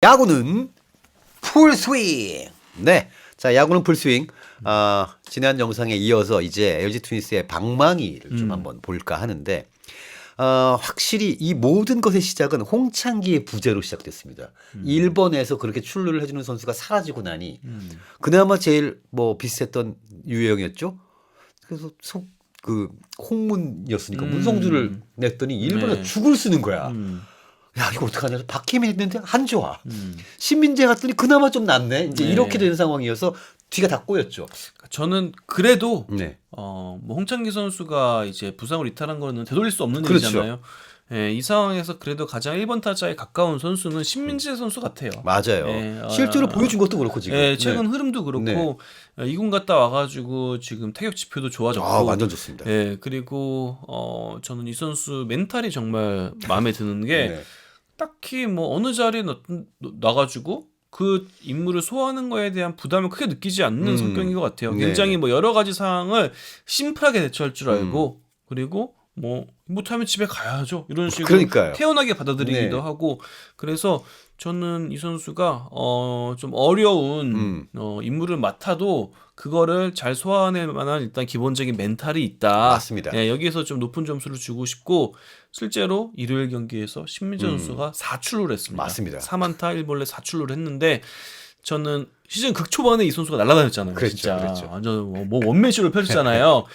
야구는 풀스윙. 네, 자 야구는 풀스윙. 지난 영상에 이어서 이제 LG 트윈스의 방망이를 좀 한번 볼까 하는데 확실히 이 모든 것의 시작은 홍창기의 부재로 시작됐습니다. 1번에서 그렇게 출루를 해주는 선수가 사라지고 나니 그나마 제일 뭐 비슷했던 유형이었죠. 그래서 홍문이었으니까 문성주를 냈더니 1번에 네. 죽을 쓰는 거야. 야 이거 어떡하냐. 박혜민 했는데 안 좋아. 신민재 갔더니 그나마 좀 낫네. 이제 네. 이렇게 된 상황이어서 뒤가 다 꼬였죠. 저는 그래도 네. 뭐 홍창기 선수가 이제 부상으로 이탈한 거는 되돌릴 수 없는 그렇죠. 일이잖아요. 예, 이 상황에서 그래도 가장 1번 타자에 가까운 선수는 신민재 선수 같아요. 맞아요. 예, 실제로 보여준 것도 그렇고 지금. 예, 최근 네. 흐름도 그렇고 네. 2군 갔다 와가지고 지금 타격 지표도 좋아졌고. 완전 좋습니다. 예, 그리고 저는 이 선수 멘탈이 정말 마음에 드는 게 네. 딱히 뭐 어느 자리에 나가지고 그 임무를 소화하는 거에 대한 부담을 크게 느끼지 않는 성격인 것 같아요. 네. 굉장히 뭐 여러 가지 상황을 심플하게 대처할 줄 알고 그리고 뭐 못하면 집에 가야죠. 이런 식으로 그러니까요. 태연하게 받아들이기도 네. 하고 그래서 저는 이 선수가 좀 어려운 임무를 맡아도 그거를 잘 소화해낼 만한 일단 기본적인 멘탈이 있다. 맞습니다. 예, 여기에서 좀 높은 점수를 주고 싶고 실제로 일요일 경기에서 신민재 선수가 4출루를 했습니다. 맞습니다. 4안타 1볼넷 4출루를 했는데 저는 시즌 극초반에 이 선수가 날아다녔잖아요. 그랬죠, 진짜 그랬죠. 완전 뭐 원맨쇼를 펼쳤잖아요.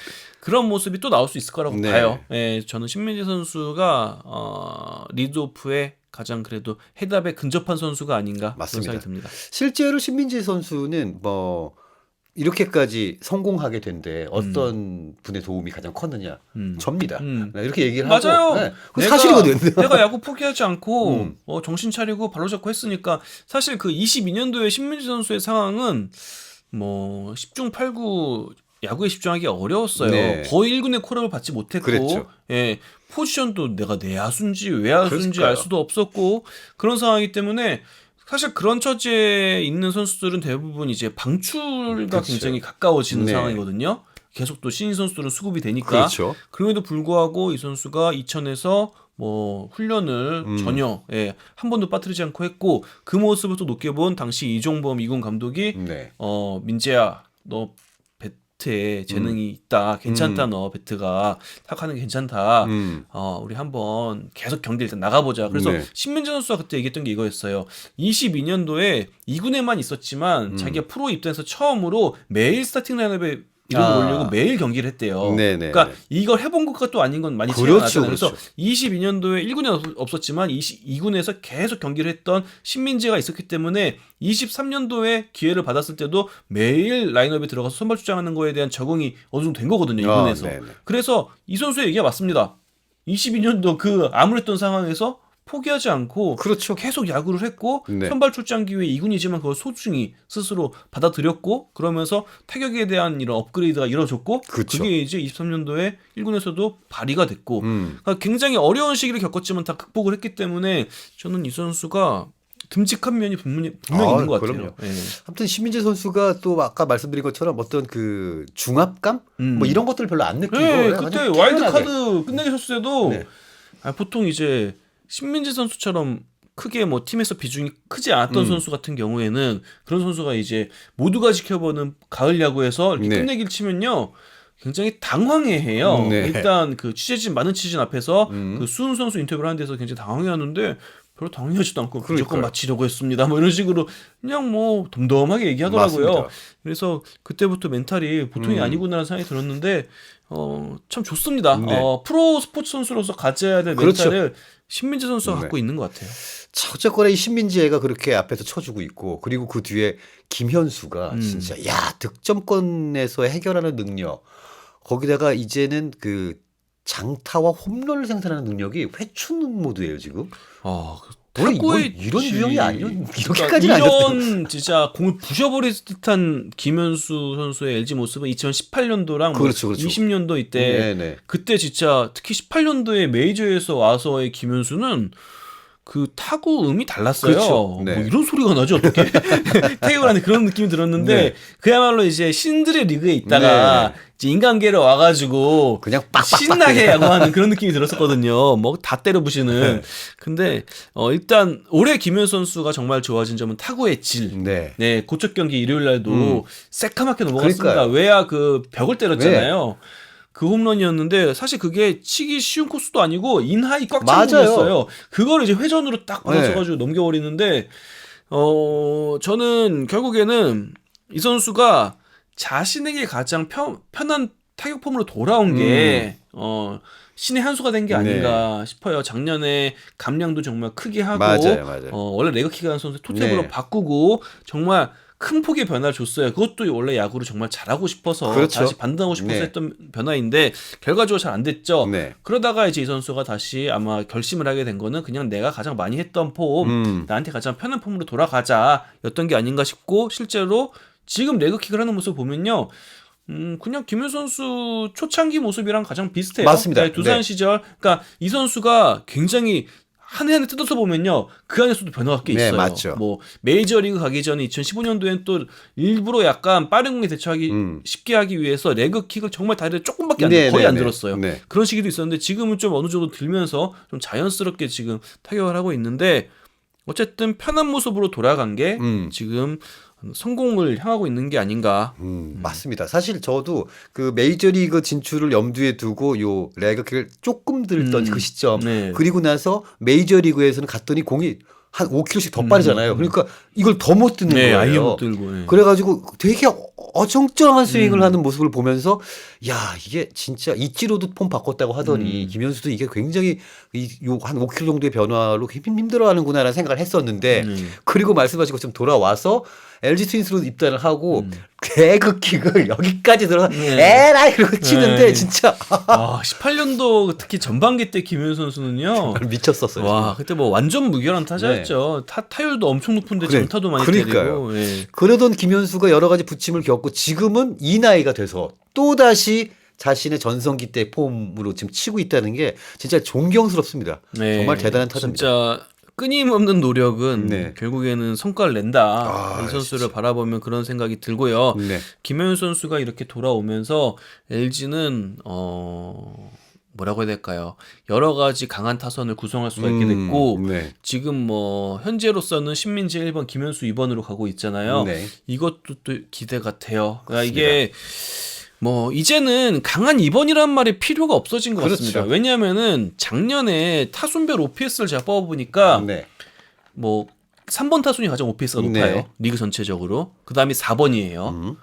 그런 모습이 또 나올 수 있을 거라고 네. 봐요. 예, 저는 신민재 선수가 리드오프에 가장 그래도 헤드업에 근접한 선수가 아닌가 맞습니다. 그런 생각이 듭니다. 실제로 신민재 선수는 뭐 이렇게까지 성공하게 된데 어떤 분의 도움이 가장 컸느냐? 접니다. 네, 이렇게 얘기를 맞아요. 하고. 네, 그거 사실이거든. 내가 야구 포기하지 않고 정신 차리고 발로 잡고 했으니까 사실 그 22년도에 신민재 선수의 상황은 뭐 10중 8구 야구에 집중하기 어려웠어요. 네. 거의 1군의 콜업을 받지 못했고 그랬죠. 예, 포지션도 내가 내야수인지 외야수인지 그랬을까요? 알 수도 없었고 그런 상황이기 때문에 사실 그런 처지에 있는 선수들은 대부분 이제 방출과 그렇죠. 굉장히 가까워지는 네. 상황이거든요. 계속 또 신인 선수들은 수급이 되니까. 그렇죠. 그럼에도 불구하고 이 선수가 이천에서 뭐 훈련을 전혀 한 번도 빠뜨리지 않고 했고 그 모습을 또 높게 본 당시 이종범 2군 감독이 네. 민재야 너 배트에 재능이 있다. 괜찮다. 너 배트가 타격하는 게 괜찮다. 우리 한번 계속 경기 일단 나가보자. 그래서 네. 신민재 선수가 그때 얘기했던 게 이거였어요. 22년도에 2군에만 있었지만 자기가 프로 입단해서 처음으로 매일 스타팅 라인업에 이름을 올리고 매일 경기를 했대요. 네네. 그러니까 이걸 해본 것과 또 아닌 건 많이 차이가 그렇죠, 나잖아요. 그래서 그렇죠. 22년도에 1군에 없었지만 2군에서 계속 경기를 했던 신민재가 있었기 때문에 23년도에 기회를 받았을 때도 매일 라인업에 들어가서 선발 출장하는 거에 대한 적응이 어느 정도 된 거거든요. 2군에서. 네네. 그래서 이 선수의 얘기가 맞습니다. 22년도 그 암울했던 상황에서 포기하지 않고 그렇죠. 계속 야구를 했고 네. 선발 출장 기회 2군이지만 그걸 소중히 스스로 받아들였고 그러면서 타격에 대한 이런 업그레이드가 이루어졌고 그렇죠. 그게 이제 23년도에 1군에서도 발휘가 됐고 음. 그러니까 굉장히 어려운 시기를 겪었지만 다 극복을 했기 때문에 저는 이 선수가 듬직한 면이 분명히 있는 것 같아요. 그럼요. 예. 아무튼 신민재 선수가 또 아까 말씀드린 것처럼 어떤 그 중압감 뭐 이런 것들을 별로 안 느끼고 네, 그냥 그때 아주 와일드 편안하게. 카드 끝내기 쳤을 때도 네. 보통 이제 신민재 선수처럼 크게 뭐 팀에서 비중이 크지 않았던 선수 같은 경우에는 그런 선수가 이제 모두가 지켜보는 가을 야구에서 이렇게 네. 끝내기를 치면요. 굉장히 당황해해요. 네. 일단 그 많은 취재진 앞에서 그 수훈 선수 인터뷰를 하는 데서 굉장히 당황해하는데 별로 당황하지도 않고 무조건 그러니까요. 마치려고 했습니다. 뭐 이런 식으로 그냥 뭐 덤덤하게 얘기하더라고요. 맞습니다. 그래서 그때부터 멘탈이 보통이 아니구나라는 생각이 들었는데 참 좋습니다. 네. 프로 스포츠 선수로서 가져야 될 그렇죠. 멘탈을 신민재 선수가 갖고 있는 것 같아요. 자, 어쨌거나 이 신민재가 그렇게 앞에서 쳐주고 있고 그리고 그 뒤에 김현수가 진짜 득점권에서 해결하는 능력 거기다가 이제는 그 장타와 홈런을 생산하는 능력이 회춘 모드예요 지금. 원래 이런 유형이 이렇게까지는 아니었어요. 이런 진짜 공을 부셔버릴 듯한 김현수 선수의 LG 모습은 2018년도랑 그렇죠. 20년도 이때 네네. 그때 진짜 특히 18년도에 메이저에서 와서의 김현수는 그 타구음이 달랐어요. 그렇죠. 네. 뭐 이런 소리가 나죠 어떻게? 태극을 하는 그런 느낌이 들었는데 네. 그야말로 이제 신들의 리그에 있다가 이제 인간계로 와가지고 그냥 빡빡빡 신나게 야구하는 그런 느낌이 들었었거든요. 뭐 다 때려 부시는. 근데 일단 올해 김현수 선수가 정말 좋아진 점은 타구의 질. 네. 네, 고척 경기 일요일 날도 새카맣게 넘어갔습니다. 그러니까요. 외야 그 벽을 때렸잖아요. 그 홈런이었는데 사실 그게 치기 쉬운 코스도 아니고 인하이 꽉 찬 맞아요. 공이었어요. 그걸 이제 회전으로 딱 받아쳐가지고 넘겨버리는데 저는 결국에는 이 선수가 자신에게 가장 편한 타격 폼으로 돌아온 게 신의 한 수가 된 게 아닌가 싶어요. 작년에 감량도 정말 크게 하고 맞아요. 원래 레그킥 하는 선수 토탭으로 네. 바꾸고 정말 큰 폭의 변화를 줬어요. 그것도 원래 야구를 정말 잘하고 싶어서 그렇죠. 다시 반등하고 싶어서 네. 했던 변화인데 결과적으로 잘 안 됐죠. 네. 그러다가 이제 이 선수가 다시 아마 결심을 하게 된 거는 그냥 내가 가장 많이 했던 폼, 나한테 가장 편한 폼으로 돌아가자였던 게 아닌가 싶고 실제로 지금 레그킥을 하는 모습 보면요. 그냥 김현수 선수 초창기 모습이랑 가장 비슷해요. 맞습니다. 네, 두산 네. 시절. 그러니까 이 선수가 굉장히 한 해 한 해 뜯어서 보면요. 그 안에서도 변화가 꽤 네, 있어요. 맞죠. 뭐 메이저리그 가기 전에 2015년도엔 또 일부러 약간 빠른 공에 대처하기 쉽게 하기 위해서 레그킥을 정말 다리를 조금밖에 안 네, 거의 네, 안 네. 들었어요. 네. 그런 시기도 있었는데 지금은 좀 어느 정도 들면서 좀 자연스럽게 지금 타격을 하고 있는데 어쨌든 편한 모습으로 돌아간 게 지금 성공을 향하고 있는 게 아닌가. 맞습니다. 사실 저도 그 메이저리그 진출을 염두에 두고 요 레그킥을 조금 들던 그 시점 네. 그리고 나서 메이저리그에서는 갔더니 공이 한 5km씩 더 빠르잖아요. 그러니까 이걸 더 못 듣는 네, 거예요. 아예 못 들고. 네. 그래가지고 되게 어정쩡한 스윙을 하는 모습을 보면서 야 이게 진짜 이치로도 폼 바꿨다고 하더니 김현수도 이게 굉장히 한 5km 정도의 변화로 힘들어하는구나라는 생각을 했었는데 그리고 말씀하신 것처럼 돌아와서 LG 트윈스로 입단을 하고 개그킥을 여기까지 들어서 에라이 이러고 치는데 네. 진짜 18년도 특히 전반기 때 김현수 선수는요. 미쳤었어요. 와, 그때 뭐 완전 무결한 타자였죠. 타율도 엄청 높은데 그래, 장타도 많이 그러니까요. 때리고. 예. 그러던 김현수가 여러 가지 부침을 겪고 지금은 이 나이가 돼서 또다시 자신의 전성기 때 폼으로 지금 치고 있다는 게 진짜 존경스럽습니다. 네. 정말 대단한 타자입니다. 진짜 끊임없는 노력은 네. 결국에는 성과를 낸다. 아, 이 선수를 바라보면 그런 생각이 들고요. 네. 김현수 선수가 이렇게 돌아오면서 LG는 뭐라고 해야 될까요? 여러 가지 강한 타선을 구성할 수가 있게 됐고 네. 지금 뭐 현재로서는 신민재 1번, 김현수 2번으로 가고 있잖아요. 네. 이것도 또 기대가 돼요. 그러니까 이게 뭐 이제는 강한 2번이라는 말이 필요가 없어진 것 그렇죠. 같습니다. 왜냐하면은 작년에 타순별 OPS를 제가 뽑아보니까 네. 뭐 3번 타순이 가장 OPS가 높아요. 네. 리그 전체적으로. 그 다음이 4번이에요.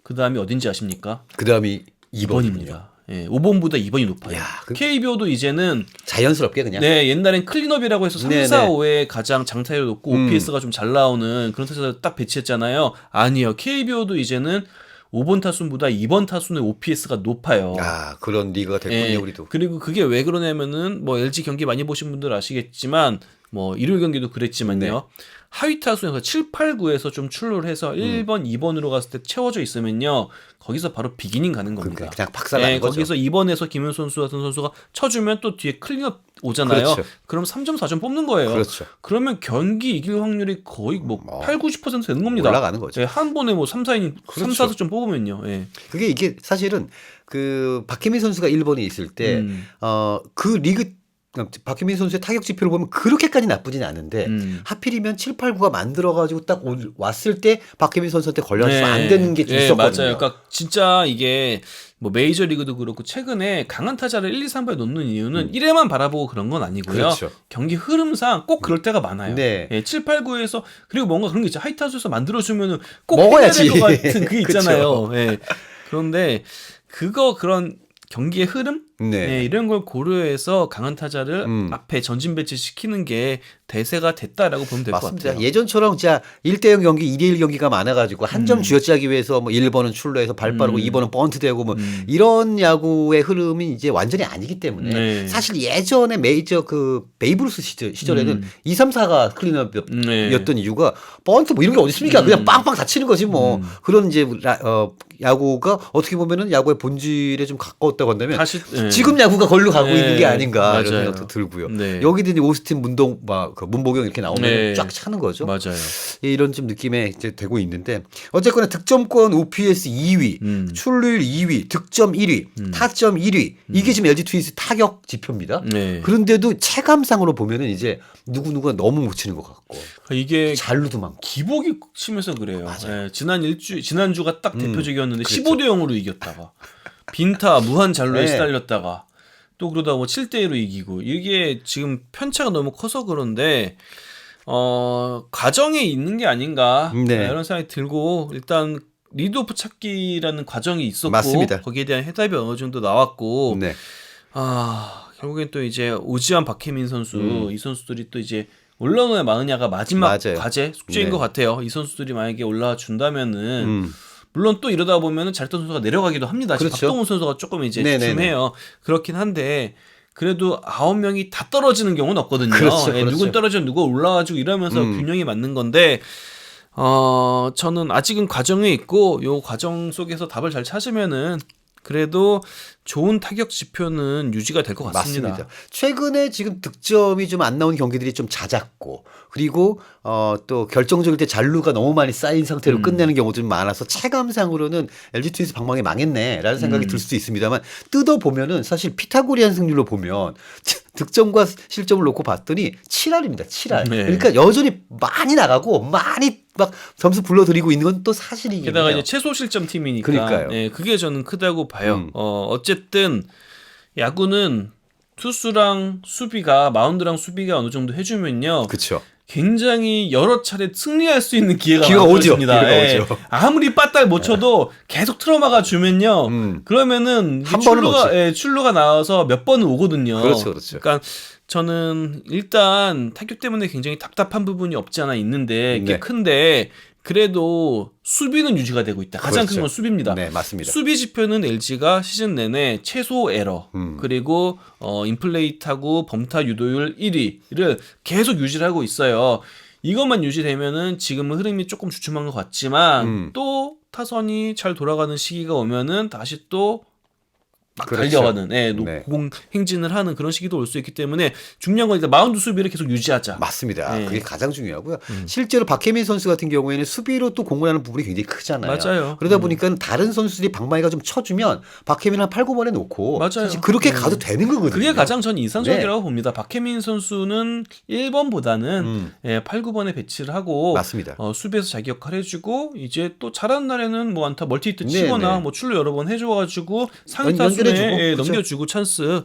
그 다음이 어딘지 아십니까? 그다음이 2번입니다. 예, 5번보다 2번이 높아요. 야, KBO도 이제는 자연스럽게 그냥. 네, 옛날엔 클린업이라고 해서 3, 네, 4, 네. 5에 가장 장타율 높고 OPS가 좀 잘 나오는 그런 타자를 딱 배치했잖아요. 아니요. KBO도 이제는 5번 타순보다 2번 타순의 OPS가 높아요. 아 그런 리그가 됐군요 예, 우리도. 그리고 그게 왜 그러냐면은 뭐 LG 경기 많이 보신 분들 아시겠지만 뭐 일요일 경기도 그랬지만요. 네. 하위 타순에서 7, 8, 9에서 좀 출루를 해서 1번, 2번으로 갔을 때 채워져 있으면요. 거기서 바로 비기닝 가는 겁니다. 그냥 박살나는 거죠. 거기서 2번에서 김현수 선수 같은 선수가 쳐주면 또 뒤에 클린업 오잖아요. 그렇죠. 그럼 3점, 4점 뽑는 거예요. 그렇죠. 그러면 경기 이길 확률이 거의 뭐 8, 90% 되는 겁니다. 올라가는 거죠. 예, 한 번에 뭐 3, 4이닝, 그렇죠. 3, 4득점 뽑으면요. 예. 그게 이게 사실은 그 박혜민 선수가 1번에 있을 때 그 리그 박혜민 선수의 타격 지표를 보면 그렇게까지 나쁘진 않은데 하필이면 7, 8, 9가 만들어가지고 딱 왔을 때 박혜민 선수한테 걸려서 안 되는 게 좀 네, 있었거든요. 맞아요. 그러니까 진짜 이게 뭐 메이저리그도 그렇고 최근에 강한 타자를 1, 2, 3번에 놓는 이유는 1회만 바라보고 그런 건 아니고요. 그렇죠. 경기 흐름상 꼭 그럴 때가 많아요. 네. 예, 7, 8, 9에서 그리고 뭔가 그런 게 있죠. 하이타수에서 만들어주면은 꼭 먹어야지. 해야 될 것 같은 그게 그쵸. 있잖아요. 예. 그런데 그런 경기의 흐름? 네. 이런 걸 고려해서 강한 타자를 앞에 전진 배치시키는 게 대세가 됐다라고 보면 될 것 맞습니다. 같아요. 예전처럼 진짜 1대0 경기, 2대1 경기가 많아가지고 한 점 쥐어짜기 위해서 뭐 1번은 출루해서 발 빠르고 2번은 번트되고 뭐 이런 야구의 흐름이 이제 완전히 아니기 때문에 네. 사실 예전에 메이저 그 베이브루스 시절에는 2, 3, 4가 클린업이었던 이유가 번트 뭐 이런 게 어디 있습니까? 그냥 빵빵 다 치는 거지 뭐. 그런 이제 야구가 어떻게 보면은 야구의 본질에 좀 가까웠다고 한다면 다시 지금 야구가 걸로 가고 네. 있는 게 아닌가 이런 맞아요. 생각도 들고요. 네. 여기도 이제 오스틴 문보경 이렇게 나오면 네. 쫙 차는 거죠. 맞아요. 이런 좀 느낌에 이제 되고 있는데 어쨌거나 득점권 OPS 2위, 출루율 2위, 득점 1위, 타점 1위 이게 지금 LG 트윈스 타격 지표입니다. 네. 그런데도 체감상으로 보면은 이제 누구누가 너무 못 치는 것 같고 이게 잘루도 많고 기복이 심해서 그래요. 맞아요. 예, 지난주가 딱 대표적이었는데 그렇죠. 15대 0으로 이겼다가 빈타 무한 잔루에 네. 시달렸다가 또 그러다 뭐 7대 1로 이기고 이게 지금 편차가 너무 커서 그런데 과정에 있는 게 아닌가 네. 이런 생각이 들고 일단 리드오프 찾기라는 과정이 있었고 맞습니다. 거기에 대한 해답이 어느 정도 나왔고 네. 결국엔 또 이제 오지환 박혜민 선수 이 선수들이 또 이제 올라오느냐 마느냐가 마지막 맞아요. 과제 숙제인 네. 것 같아요. 이 선수들이 만약에 올라와 준다면은 물론 또 이러다 보면은 잘했던 선수가 내려가기도 합니다. 지금 그렇죠. 박동훈 선수가 조금 이제 네네네. 주춤해요. 그렇긴 한데 그래도 9명이 다 떨어지는 경우는 없거든요. 그렇죠, 예, 그렇죠. 누군 떨어지면 누가 올라와주고 이러면서 균형이 맞는 건데 저는 아직은 과정에 있고 요 과정 속에서 답을 잘 찾으면은 그래도 좋은 타격 지표는 유지가 될 것 같습니다. 맞습니다. 최근에 지금 득점이 좀 안 나온 경기들이 좀 잦았고 그리고 또 결정적일 때 잔루가 너무 많이 쌓인 상태로 끝내는 경우도 좀 많아서 체감상으로는 LG 트윈스 방망이 망했네라는 생각이 들 수도 있습니다만 뜯어 보면은 사실 피타고리안 승률로 보면 득점과 실점을 놓고 봤더니 7할입니다. 7할. 네. 그러니까 여전히 많이 나가고 많이 막 점수 불러들이고 있는 건 또 사실이긴 게다가 해요. 이제 최소 실점 팀이니까 그러니까요. 네, 그게 저는 크다고 봐요. 어쨌든 야구는 투수랑 수비가 마운드랑 수비가 어느 정도 해주면요. 그렇죠. 굉장히 여러 차례 승리할 수 있는 기회가 오죠. 많아졌습니다. 기회가 예. 오죠. 아무리 빠따를 못 쳐도 계속 틀어막아 주면요. 그러면은 한 번은 출루가 나와서 몇 번은 오거든요. 그렇죠, 그렇죠. 그러니까 저는 일단 타격 때문에 굉장히 답답한 부분이 없지 않아 있는데 꽤 네. 큰데 그래도 수비는 유지가 되고 있다. 가장 큰 그렇죠. 건 수비입니다. 네, 맞습니다. 수비 지표는 LG가 시즌 내내 최소 에러 그리고 인플레이 타구 범타 유도율 1위를 계속 유지를 하고 있어요. 이것만 유지되면은 지금은 흐름이 조금 주춤한 것 같지만 또 타선이 잘 돌아가는 시기가 오면은 다시 또 막 그렇죠. 달려가는 네. 공공 행진을 하는 그런 시기도 올 수 있기 때문에 중요한 건 일단 마운드 수비를 계속 유지하자. 맞습니다. 네. 그게 가장 중요하고요. 실제로 박혜민 선수 같은 경우에는 수비로 또 공을 하는 부분이 굉장히 크잖아요. 맞아요. 그러다 보니까 다른 선수들이 방망이가 좀 쳐주면 박혜민 한 8, 9번에 놓고 맞아요. 사실 그렇게 가도 되는 거거든요. 그게 가장 전 이상적이라고 봅니다. 박혜민 선수는 1번보다는 8, 9번에 배치를 하고 맞습니다. 수비에서 자기 역할 해주고 이제 또 잘하는 날에는 뭐 안타 멀티히트 네, 치거나 네. 뭐 출루 여러 번 해줘가지고 상위 연결해주고, 타순에 그렇죠. 넘겨주고 찬스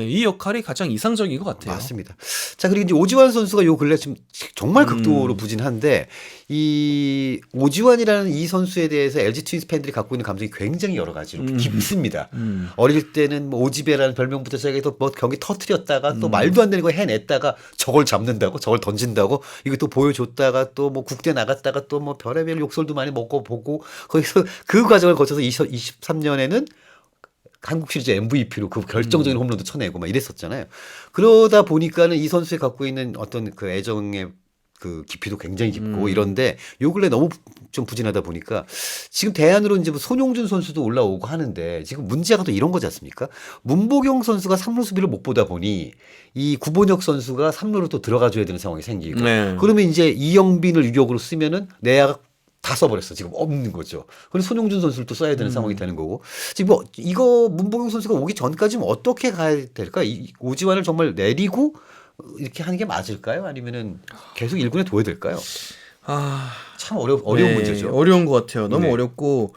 이 역할이 가장 이상적인 것 같아요. 맞습니다. 자, 그리고 이제 오지환 선수가 요 근래 지금 정말 극도로 부진한데 이 오지환이라는 이 선수에 대해서 LG 트윈스 팬들이 갖고 있는 감정이 굉장히 여러 가지로 깊습니다. 어릴 때는 뭐 오지배라는 별명부터 시작해서 뭐 경기 터트렸다가 또 말도 안 되는 거 해냈다가 저걸 잡는다고 저걸 던진다고 이거 또 보여줬다가 또 뭐 국대 나갔다가 또 뭐 별의별 욕설도 많이 먹고 보고 거기서 그 과정을 거쳐서 2023년에는 한국 시리즈 MVP로 그 결정적인 홈런도 쳐내고 막 이랬었잖아요. 그러다 보니까는 이 선수에 갖고 있는 어떤 그 애정의 그 깊이도 굉장히 깊고 이런데 요 근래 너무 좀 부진하다 보니까 지금 대안으로 이제 뭐 손용준 선수도 올라오고 하는데 지금 문제가 또 이런 거지 않습니까? 문보경 선수가 3루 수비를 못 보다 보니 이 구본혁 선수가 3루로 또 들어가줘야 되는 상황이 생기고 네. 그러면 이제 이영빈을 유격으로 쓰면은 내야가 다 써버렸어. 지금 없는 거죠. 그래서 손용준 선수를 또 써야 되는 상황이 되는 거고. 지금 뭐 이거 문보경 선수가 오기 전까지는 어떻게 가야 될까? 이 오지환을 정말 내리고 이렇게 하는 게 맞을까요? 아니면은 계속 1군에 둬야 될까요? 참 어려운 문제죠. 어려운 것 같아요. 너무 네. 어렵고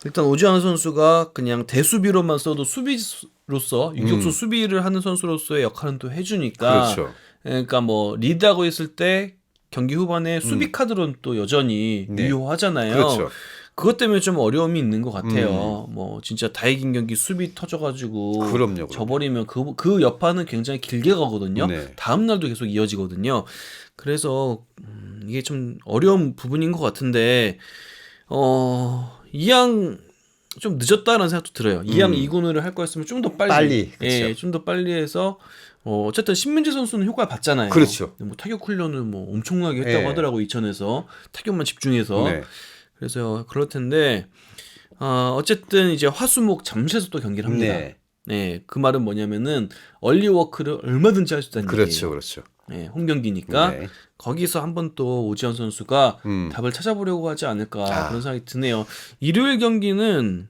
일단 오지환 선수가 그냥 대수비로만 써도 수비로서 유격수 수비를 하는 선수로서의 역할은 또 해주니까. 그렇죠. 그러니까 뭐 리드하고 있을 때 경기 후반에 수비 카드로는 또 여전히 네. 유효하잖아요. 그렇죠. 그것 때문에 좀 어려움이 있는 것 같아요. 뭐 진짜 다 이긴 경기 수비 터져가지고 그럼요. 져버리면 그 여파는 굉장히 길게 가거든요. 네. 다음 날도 계속 이어지거든요. 그래서 이게 좀 어려운 부분인 것 같은데 이양 좀 늦었다라는 생각도 들어요. 이양 2군을 할 거였으면 좀 더 빨리, 그렇죠. 예, 좀 더 빨리 해서 어쨌든 신민재 선수는 효과를 봤잖아요. 그렇죠. 뭐 타격 훈련을 뭐 엄청나게 했다고 네. 하더라고 이천에서 타격만 집중해서 네. 그래서 그럴 텐데 어쨌든 이제 화수목 잠시에서 또 경기를 합니다. 네. 네, 그 말은 뭐냐면은 얼리워크를 얼마든지 할 수 있다는 그렇죠, 얘기예요. 그렇죠. 네, 홈 경기니까 네. 거기서 한번 또 오지환 선수가 답을 찾아보려고 하지 않을까 아. 그런 생각이 드네요. 일요일 경기는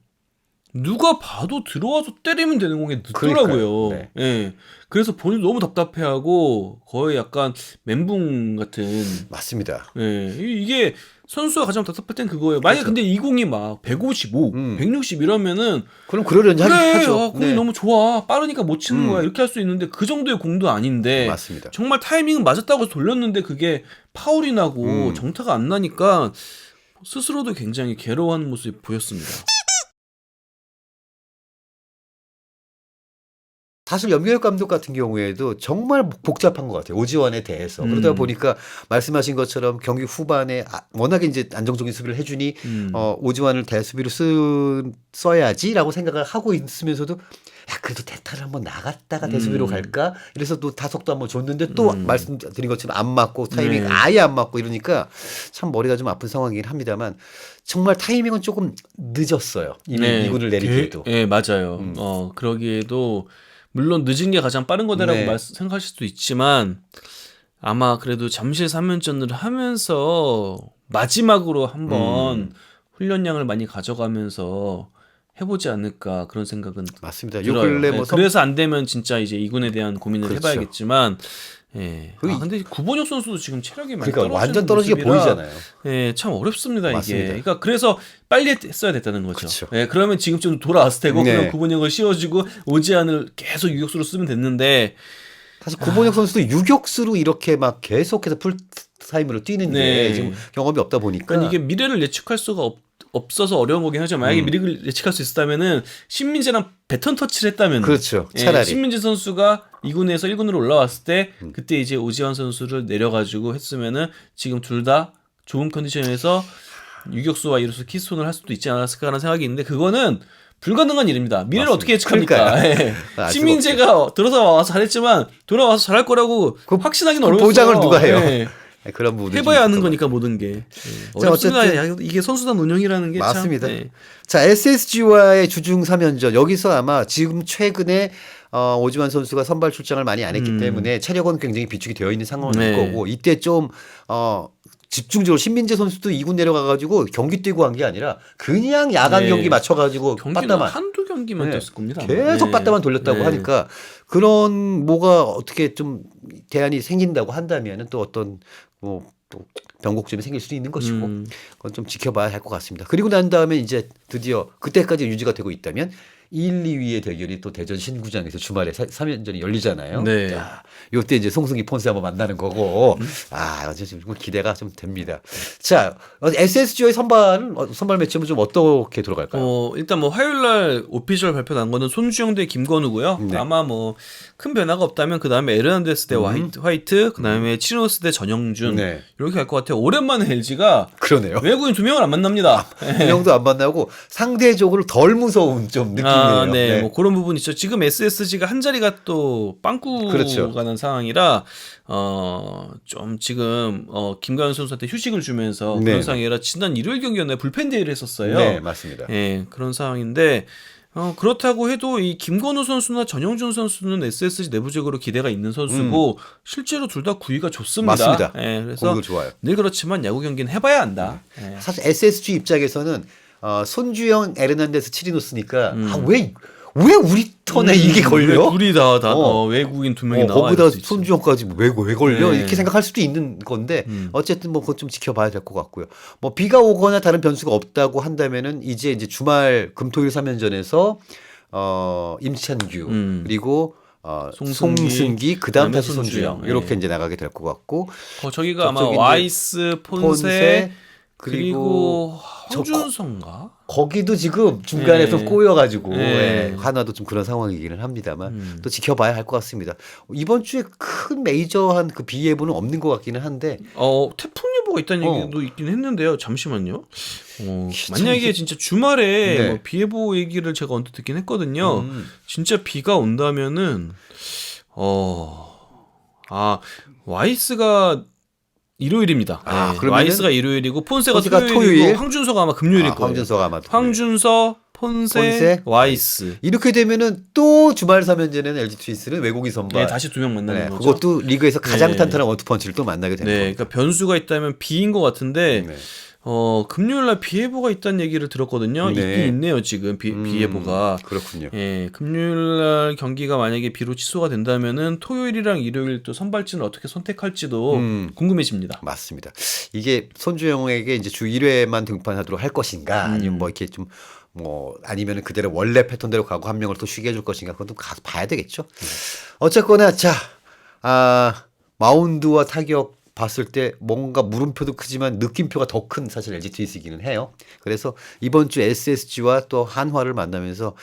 누가 봐도 들어와서 때리면 되는 공이 늦더라고요. 그러니까요. 네. 예. 그래서 본인도 너무 답답해하고 거의 약간 멘붕 같은. 맞습니다. 예. 이게 선수가 가장 답답할 땐 그거예요. 만약 그렇죠. 근데 이 공이 막 155, 160 이러면은 그럼 그러려니 그래, 하죠. 공이 네. 너무 좋아. 빠르니까 못 치는 거야. 이렇게 할 수 있는데 그 정도의 공도 아닌데 맞습니다. 정말 타이밍은 맞았다고 해서 돌렸는데 그게 파울이 나고 정타가 안 나니까 스스로도 굉장히 괴로워하는 모습이 보였습니다. 사실 염경엽 감독 같은 경우에도 정말 복잡한 것 같아요. 오지환에 대해서. 그러다 보니까 말씀하신 것처럼 경기 후반에 워낙에 이제 안정적인 수비를 해주니 오지환을 대수비로 써야지라고 생각을 하고 있으면서도 야 그래도 대타를 한번 나갔다가 대수비로 갈까? 이래서 또 타석도 한번 줬는데 또 말씀드린 것처럼 안 맞고 타이밍 네. 아예 안 맞고 이러니까 참 머리가 좀 아픈 상황이긴 합니다만 정말 타이밍은 조금 늦었어요. 이미 네. 2군을 내리기에도. 예, 맞아요. 그러기에도 물론 늦은 게 가장 빠른 거다라고 네. 생각하실 수도 있지만 아마 그래도 잠실 3연전을 하면서 마지막으로 한번 훈련량을 많이 가져가면서 해보지 않을까 그런 생각은 맞습니다. 요 들어요. 근래 예, 뭐 그래서 안 되면 진짜 이제 2군에 대한 고민을 그렇죠. 해봐야겠지만 예. 그 근데 구본혁 선수도 지금 체력이 많이 그러니까 떨어지는 완전 떨어지게 모습이라 보이잖아요. 예, 참 어렵습니다 맞습니다. 이게. 그러니까 그래서 빨리 했어야 됐다는 거죠. 그쵸. 예, 그러면 지금쯤 돌아왔을 테고 네. 그럼 구본혁을 씌워주고 오지환을 계속 유격수로 쓰면 됐는데 사실 구본혁 선수도 유격수로 이렇게 막 계속해서 풀타임으로 뛰는 게 네. 지금 경험이 없다 보니까 그러니까 이게 미래를 예측할 수가 없어서 어려운 거긴 하지만 만약에 미래를 예측할 수 있었다면은 신민재랑 배턴 터치를 했다면 그렇죠. 예, 차라리. 신민재 선수가 2군에서 1군으로 올라왔을 때 그때 이제 오지환 선수를 내려가지고 했으면은 지금 둘 다 좋은 컨디션에서 유격수와 이로써 키스톤을 할 수도 있지 않았을까라는 생각이 있는데 그거는 불가능한 일입니다. 미래를 맞습니다. 어떻게 예측합니까? 예. 알 수가 신민재가 들어서 와서 잘했지만 돌아와서 잘할 거라고 확신하기는 그 어려워요. 보장을 누가 해요? 그런 부분이 해봐야 좀 아는 있을 것 거니까 모든 게. 예. 자, 어렵습니다. 어쨌든 이게 선수단 운영이라는 게 맞습니다. 참. 예. 자, SSG와의 주중 3연전 여기서 아마 지금 최근에 오지환 선수가 선발 출장을 많이 안 했기 때문에 체력은 굉장히 비축이 되어 있는 상황일 네. 거고 이때 좀 집중적으로 신민재 선수도 2군 내려가가지고 경기 뛰고 한 게 아니라 그냥 야간 네. 경기 맞춰가지고 경기는 빠따만 한두 경기만 네. 뛰었을 겁니다. 계속 네. 빠따만 돌렸다고 네. 하니까 그런 뭐가 어떻게 좀 대안이 생긴다고 한다면은 또 어떤 뭐 또 변곡점이 생길 수도 있는 것이고 그건 좀 지켜봐야 할 것 같습니다. 그리고 난 다음에 이제 드디어 그때까지 유지가 되고 있다면 1, 2위의 대결이 또 대전 신구장에서 주말에 3연전이 열리잖아요. 네. 자, 요때 이제 송승기 폰세 한번 만나는 거고 어제 좀 기대가 좀 됩니다. 자, SSG의 선발 매치는 좀 어떻게 돌아갈까요? 일단 뭐 화요일 날 오피셜 발표 난 거는 손주영 대 김건우고요. 네. 아마 뭐 큰 변화가 없다면 그 다음에 에르난데스 대 화이트, 그 다음에 치노스 대 전영준 네. 이렇게 갈 것 같아요. 오랜만에 LG가 그러네요. 외국인 2명을 안 만납니다. 이 형도 안 만나고 상대적으로 덜 무서운 좀 느낌이에요. 네, 뭐 그런 부분 있죠. 지금 SSG가 한 자리가 또 빵꾸가 그렇죠. 난 상황이라 좀 지금 김가현 선수한테 휴식을 주면서 네. 그런 상황이라 지난 일요일 경기였나요? 불펜 대회를 했었어요. 네, 맞습니다. 예, 그런 상황인데 그렇다고 해도 이 김건우 선수나 전영준 선수는 SSG 내부적으로 기대가 있는 선수고 실제로 둘 다 구위가 좋습니다. 맞습니다. 예, 그래서 공도 좋아요. 늘 그렇지만 야구 경기는 해봐야 한다. 예. 사실 SSG 입장에서는 손주영, 에르난데스, 치리노스니까 왜 우리 턴에 이게 걸려? 왜 둘이 다 외국인 2명이 나와 거기다 있을 수 있지. 손주영까지 왜 걸려? 네. 이렇게 생각할 수도 있는 건데 어쨌든 뭐 그것 좀 지켜봐야 될 것 같고요. 뭐 비가 오거나 다른 변수가 없다고 한다면은 이제 주말 금토일 3연전에서 임찬규 그리고 송승기 그다음 그다음에 다시 손주영 손주영. 이렇게 네. 이제 나가게 될 것 같고 저기가 아마 저쪽이 이제 와이스, 폰세 그리고 저 황준성가? 거기도 지금 중간에 네. 좀 꼬여가지고 네. 예, 하나도 좀 그런 상황이기는 합니다만 또 지켜봐야 할 것 같습니다. 이번 주에 큰 메이저한 그 비 예보는 없는 것 같기는 한데 태풍 예보가 있다는 얘기도 있긴 했는데요. 잠시만요. 참 만약에 이게- 진짜 주말에 네. 뭐 비 예보 얘기를 제가 언뜻 듣긴 했거든요. 진짜 비가 온다면은 와이스가 일요일입니다. 네, 그러면은 와이스가 일요일이고 폰세가 폰세가 토요일이고 토요일? 황준서가 아마 금요일일 거예요. 황준서가 아마 황준서, 폰세, 와이스. 이렇게 되면은 또 주말 3연전에는 LG 트윈스는 외국인 선발. 네, 다시 두 명 만나는 네, 거죠. 그것도 리그에서 가장 네. 탄탄한 원투펀치를 또 만나게 되는 네, 겁니다. 그러니까 변수가 있다면 B인 것 같은데 네. 금요일날 비예보가 있다는 얘기를 들었거든요. 네. 있긴 있네요 지금 비예보가. 그렇군요. 예, 금요일날 경기가 만약에 비로 취소가 된다면은 토요일이랑 일요일 또 선발진을 어떻게 선택할지도 궁금해집니다. 맞습니다. 이게 손주영에게 이제 주 1회만 등판하도록 할 것인가, 아니면 뭐 이렇게 좀 뭐 아니면 그대로 원래 패턴대로 가고 한 명을 또 쉬게 해줄 것인가, 그것도 가서 봐야 되겠죠. 어쨌거나 자, 마운드와 타격 봤을 때 뭔가 물음표도 크지만 느낌표가 더 큰 사실 LG 트윈스이기는 해요. 그래서 이번 주 SSG와 또 한화를 만나면서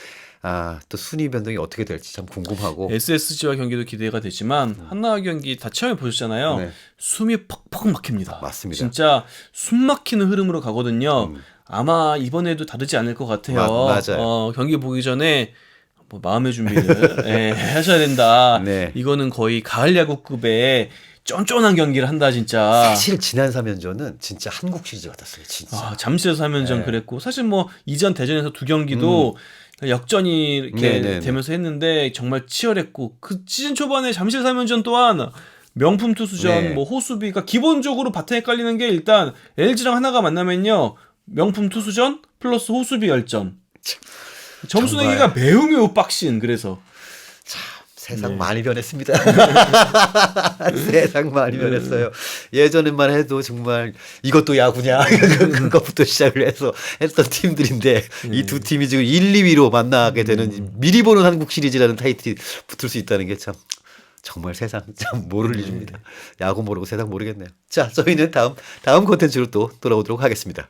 또 순위 변동이 어떻게 될지 참 궁금하고. SSG와 경기도 기대가 되지만 한화 경기 다 체험해 보셨잖아요. 네. 숨이 퍽퍽 막힙니다. 맞습니다. 진짜 숨 막히는 흐름으로 가거든요. 아마 이번에도 다르지 않을 것 같아요. 맞아요. 경기 보기 전에 뭐 마음의 준비를 예, 하셔야 된다. 네. 이거는 거의 가을 야구급의 쫀쫀한 경기를 한다 진짜. 사실 지난 3연전은 진짜 한국 시리즈 같았어요. 진짜. 잠실에서 3연전 네. 그랬고 사실 뭐 이전 대전에서 두 경기도 역전이 이렇게 네네네. 되면서 했는데 정말 치열했고 그 시즌 초반에 잠실 3연전 또한 명품 투수전 네. 뭐 호수비가 기본적으로 바탕에 깔리는 게 일단 LG랑 하나가 만나면요 명품 투수전 플러스 호수비 열전 점수 정말. 내기가 매우 빡신. 그래서 세상 네. 많이 변했습니다. 세상 많이 변했어요. 예전에만 해도 정말 이것도 야구냐 그것부터 시작을 해서 했던 팀들인데 이 두 팀이 지금 1, 2위로 만나게 되는 미리 보는 한국 시리즈라는 타이틀이 붙을 수 있다는 게 참 정말 세상 참 모를 일입니다. 야구 모르고 세상 모르겠네요. 자, 저희는 다음 콘텐츠로 또 돌아오도록 하겠습니다.